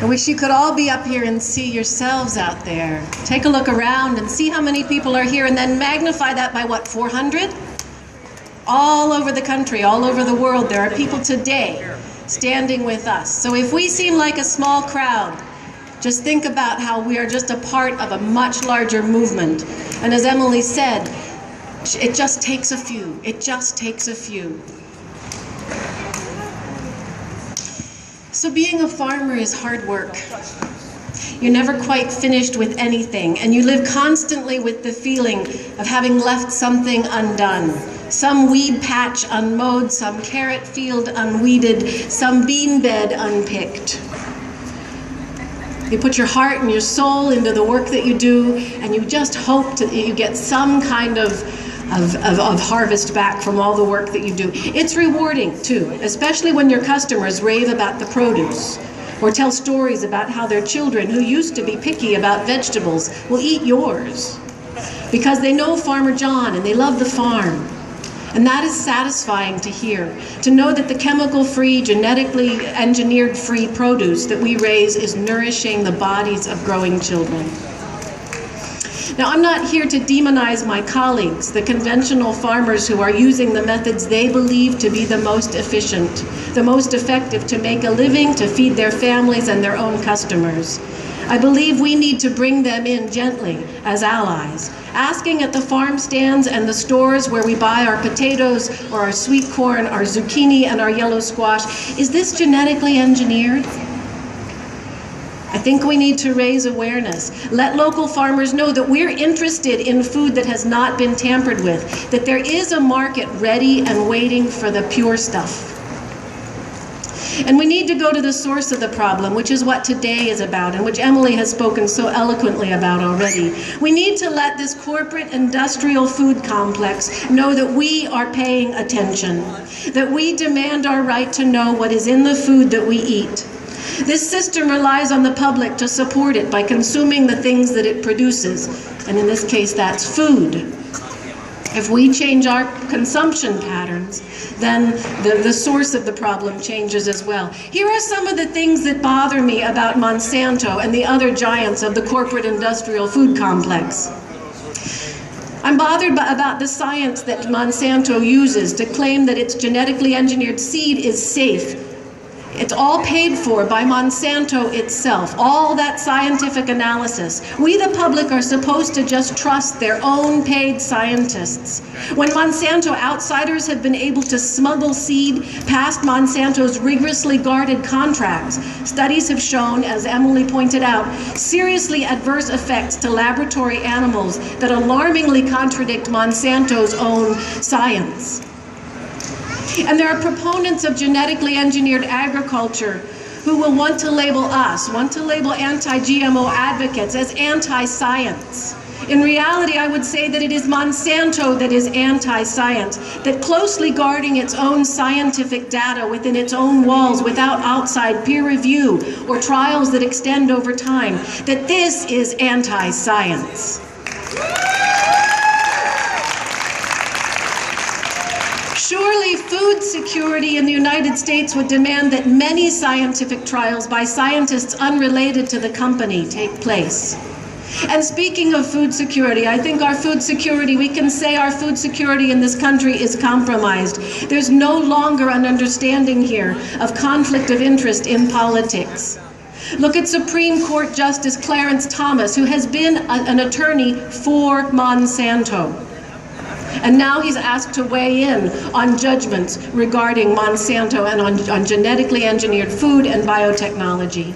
I wish you could all be up here and see yourselves out there. Take a look around and see how many people are here, and then magnify that by what, 400? All over the country, all over the world, there are people today standing with us. So if we seem like a small crowd, just think about how we are just a part of a much larger movement. And as Emily said, it just takes a few. It just takes a few. So being a farmer is hard work. You're never quite finished with anything, and you live constantly with the feeling of having left something undone. Some weed patch unmowed, some carrot field unweeded, some bean bed unpicked. You put your heart and your soul into the work that you do, and you just hope that you get some kind of harvest back from all the work that you do. It's rewarding too, especially when your customers rave about the produce or tell stories about how their children, who used to be picky about vegetables, will eat yours because they know Farmer John and they love the farm. And that is satisfying to hear, to know that the chemical-free, genetically engineered-free produce that we raise is nourishing the bodies of growing children. Now, I'm not here to demonize my colleagues, the conventional farmers who are using the methods they believe to be the most efficient, the most effective to make a living, to feed their families and their own customers. I believe we need to bring them in gently as allies, asking at the farm stands and the stores where we buy our potatoes or our sweet corn, our zucchini and our yellow squash, is this genetically engineered? I think we need to raise awareness. Let local farmers know that we're interested in food that has not been tampered with, that there is a market ready and waiting for the pure stuff. And we need to go to the source of the problem, which is what today is about, and which Emily has spoken so eloquently about already. We need to let this corporate industrial food complex know that we are paying attention, that we demand our right to know what is in the food that we eat. This system relies on the public to support it by consuming the things that it produces, and in this case, that's food. If we change our consumption patterns, then the source of the problem changes as well. Here are some of the things that bother me about Monsanto and the other giants of the corporate industrial food complex. I'm bothered about the science that Monsanto uses to claim that its genetically engineered seed is safe. It's all paid for by Monsanto itself, all that scientific analysis. We, the public, are supposed to just trust their own paid scientists. When Monsanto outsiders have been able to smuggle seed past Monsanto's rigorously guarded contracts, studies have shown, as Emily pointed out, seriously adverse effects to laboratory animals that alarmingly contradict Monsanto's own science. And there are proponents of genetically engineered agriculture who will want to label us, want to label anti-GMO advocates as anti-science. In reality, I would say that it is Monsanto that is anti-science, that closely guarding its own scientific data within its own walls without outside peer review or trials that extend over time, that this is anti-science. Surely food security in the United States would demand that many scientific trials by scientists unrelated to the company take place. And speaking of food security, I think our food security, we can say our food security in this country is compromised. There's no longer an understanding here of conflict of interest in politics. Look at Supreme Court Justice Clarence Thomas, who has been an attorney for Monsanto. And now he's asked to weigh in on judgments regarding Monsanto and on genetically engineered food and biotechnology.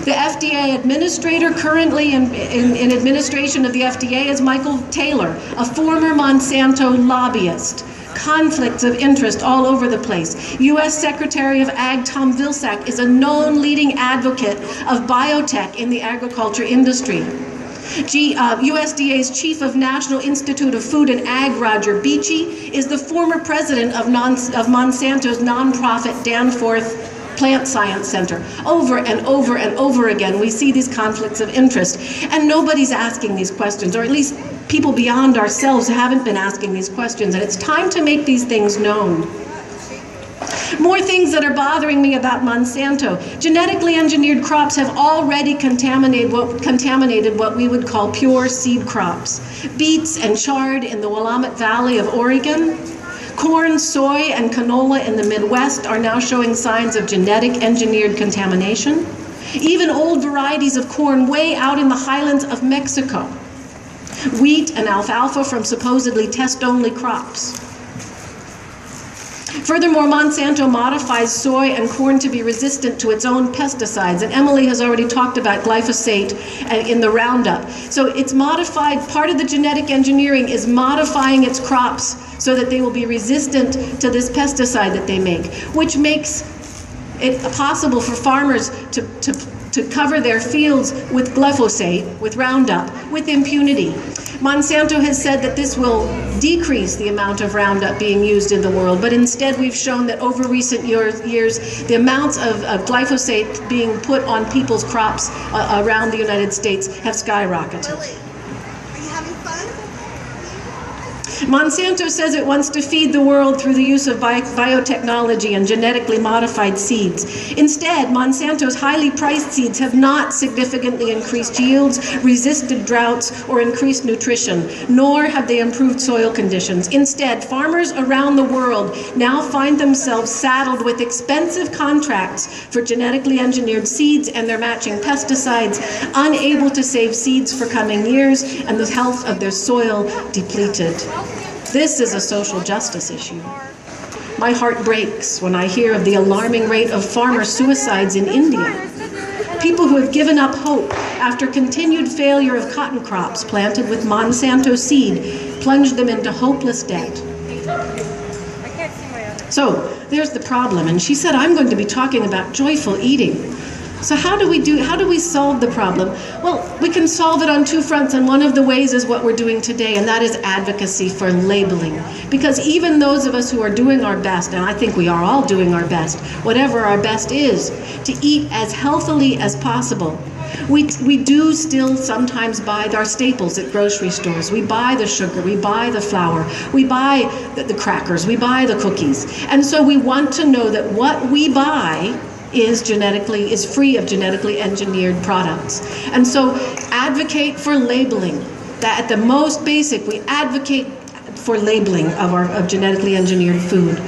The FDA administrator currently in administration of the FDA is Michael Taylor, a former Monsanto lobbyist. Conflicts of interest all over the place. U.S. Secretary of Ag Tom Vilsack is a known leading advocate of biotech in the agriculture industry. USDA's Chief of National Institute of Food and Ag, Roger Beachy, is the former president of Monsanto's nonprofit Danforth Plant Science Center. Over and over and over again, we see these conflicts of interest, and nobody's asking these questions, or at least people beyond ourselves haven't been asking these questions, and it's time to make these things known. More things that are bothering me about Monsanto. Genetically engineered crops have already contaminated what we would call pure seed crops. Beets and chard in the Willamette Valley of Oregon. Corn, soy, and canola in the Midwest are now showing signs of genetic engineered contamination. Even old varieties of corn way out in the highlands of Mexico. Wheat and alfalfa from supposedly test-only crops. Furthermore, Monsanto modifies soy and corn to be resistant to its own pesticides. And Emily has already talked about glyphosate in the Roundup. So it's modified, part of the genetic engineering is modifying its crops so that they will be resistant to this pesticide that they make, which makes it possible for farmers to cover their fields with glyphosate, with Roundup, with impunity. Monsanto has said that this will decrease the amount of Roundup being used in the world, but instead we've shown that over recent years the amounts of glyphosate being put on people's crops around the United States have skyrocketed. Lily, are you having fun? Monsanto says it wants to feed the world through the use of biotechnology and genetically modified seeds. Instead, Monsanto's highly priced seeds have not significantly increased yields, resisted droughts, or increased nutrition, nor have they improved soil conditions. Instead, farmers around the world now find themselves saddled with expensive contracts for genetically engineered seeds and their matching pesticides, unable to save seeds for coming years, and the health of their soil depleted. This is a social justice issue. My heart breaks when I hear of the alarming rate of farmer suicides in India. People who have given up hope after continued failure of cotton crops planted with Monsanto seed plunged them into hopeless debt. So there's the problem, and she said I'm going to be talking about joyful eating. So how do we solve the problem? Well, we can solve it on two fronts, and one of the ways is what we're doing today, and that is advocacy for labeling. Because even those of us who are doing our best, and I think we are all doing our best, whatever our best is, to eat as healthily as possible. We do still sometimes buy our staples at grocery stores. We buy the sugar, we buy the flour, we buy the crackers, we buy the cookies. And so we want to know that what we buy is free of genetically engineered products. And so advocate for labeling. That at the most basic, we advocate for labeling of genetically engineered food.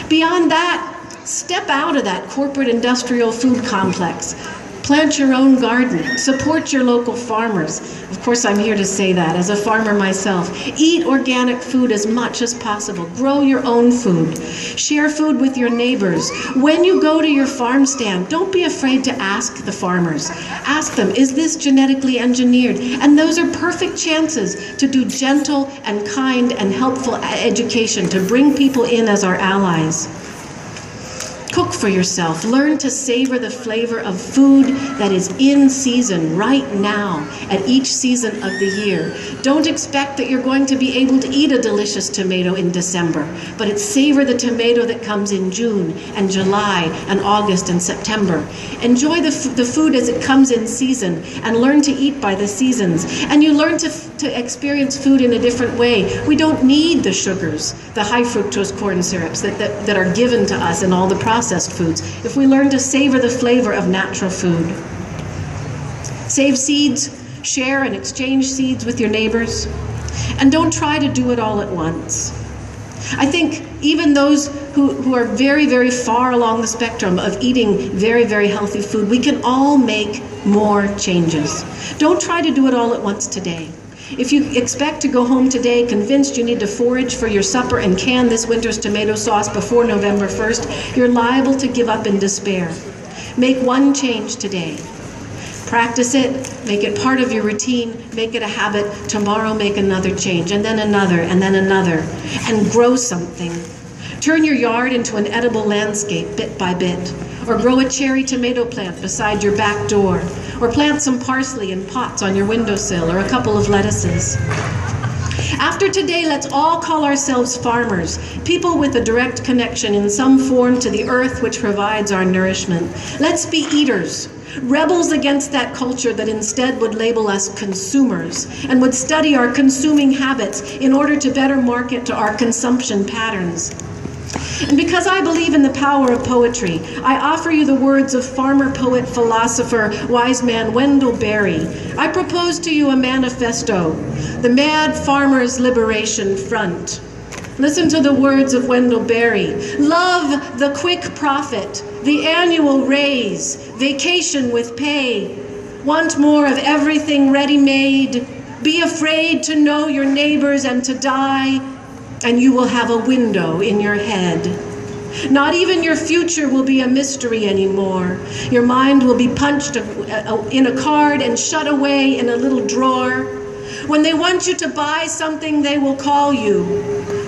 Beyond that, step out of that corporate industrial food complex. Plant your own garden. Support your local farmers. Of course, I'm here to say that as a farmer myself. Eat organic food as much as possible. Grow your own food. Share food with your neighbors. When you go to your farm stand, don't be afraid to ask the farmers. Ask them, is this genetically engineered? And those are perfect chances to do gentle and kind and helpful education, to bring people in as our allies. Cook for yourself. Learn to savor the flavor of food that is in season right now at each season of the year. Don't expect that you're going to be able to eat a delicious tomato in December, but savor the tomato that comes in June and July and August and September. Enjoy the food as it comes in season and learn to eat by the seasons. And you learn to experience food in a different way. We don't need the sugars, the high fructose corn syrups that are given to us in all the processed foods, if we learn to savor the flavor of natural food. Save seeds, share and exchange seeds with your neighbors, and don't try to do it all at once. I think even those who are very, very far along the spectrum of eating very, very healthy food, we can all make more changes. Don't try to do it all at once today. If you expect to go home today convinced you need to forage for your supper and can this winter's tomato sauce before November 1st, you're liable to give up in despair. Make one change today. Practice it, make it part of your routine, make it a habit. Tomorrow make another change, and then another, and grow something. Turn your yard into an edible landscape bit by bit, or grow a cherry tomato plant beside your back door, or plant some parsley in pots on your windowsill, or a couple of lettuces. After today, let's all call ourselves farmers, people with a direct connection in some form to the earth which provides our nourishment. Let's be eaters, rebels against that culture that instead would label us consumers and would study our consuming habits in order to better market to our consumption patterns. And because I believe in the power of poetry, I offer you the words of farmer, poet, philosopher, wise man Wendell Berry. I propose to you a manifesto, the Mad Farmers Liberation Front. Listen to the words of Wendell Berry. Love the quick profit, the annual raise, vacation with pay. Want more of everything ready-made. Be afraid to know your neighbors and to die, and you will have a window in your head. Not even your future will be a mystery anymore. Your mind will be punched in a card and shut away in a little drawer. When they want you to buy something, they will call you.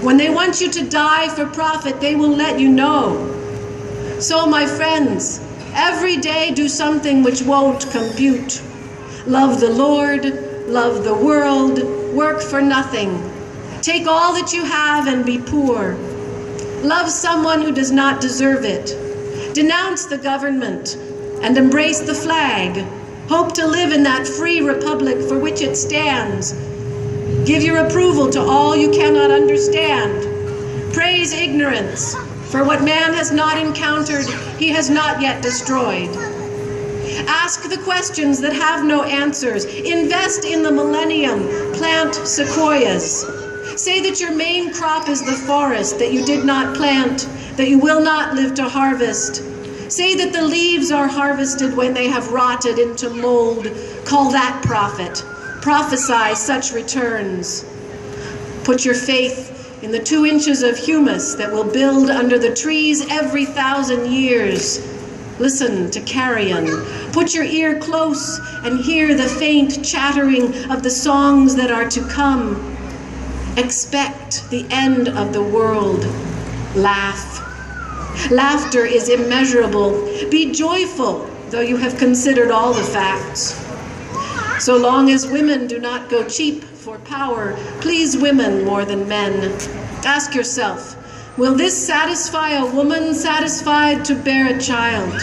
When they want you to die for profit, they will let you know. So, my friends, every day do something which won't compute. Love the Lord, love the world, work for nothing. Take all that you have and be poor. Love someone who does not deserve it. Denounce the government and embrace the flag. Hope to live in that free republic for which it stands. Give your approval to all you cannot understand. Praise ignorance, for what man has not encountered, he has not yet destroyed. Ask the questions that have no answers. Invest in the millennium. Plant sequoias. Say that your main crop is the forest that you did not plant, that you will not live to harvest. Say that the leaves are harvested when they have rotted into mold. Call that profit. Prophesy such returns. Put your faith in the 2 inches of humus that will build under the trees every 1,000 years. Listen to carrion. Put your ear close and hear the faint chattering of the songs that are to come. Expect the end of the world. Laugh. Laughter is immeasurable. Be joyful, though you have considered all the facts. So long as women do not go cheap for power, please women more than men. Ask yourself, will this satisfy a woman satisfied to bear a child?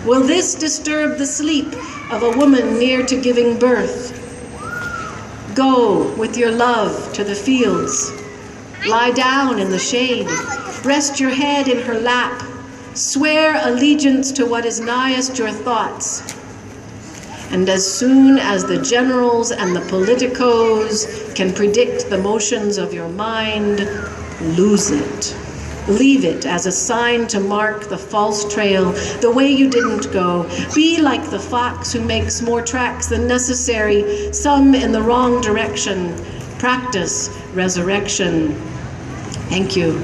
Will this disturb the sleep of a woman near to giving birth? Go with your love to the fields. Lie down in the shade. Rest your head in her lap. Swear allegiance to what is nighest your thoughts. And as soon as the generals and the politicos can predict the motions of your mind, lose it. Leave it as a sign to mark the false trail, the way you didn't go. Be like the fox who makes more tracks than necessary, some in the wrong direction. Practice resurrection. Thank you.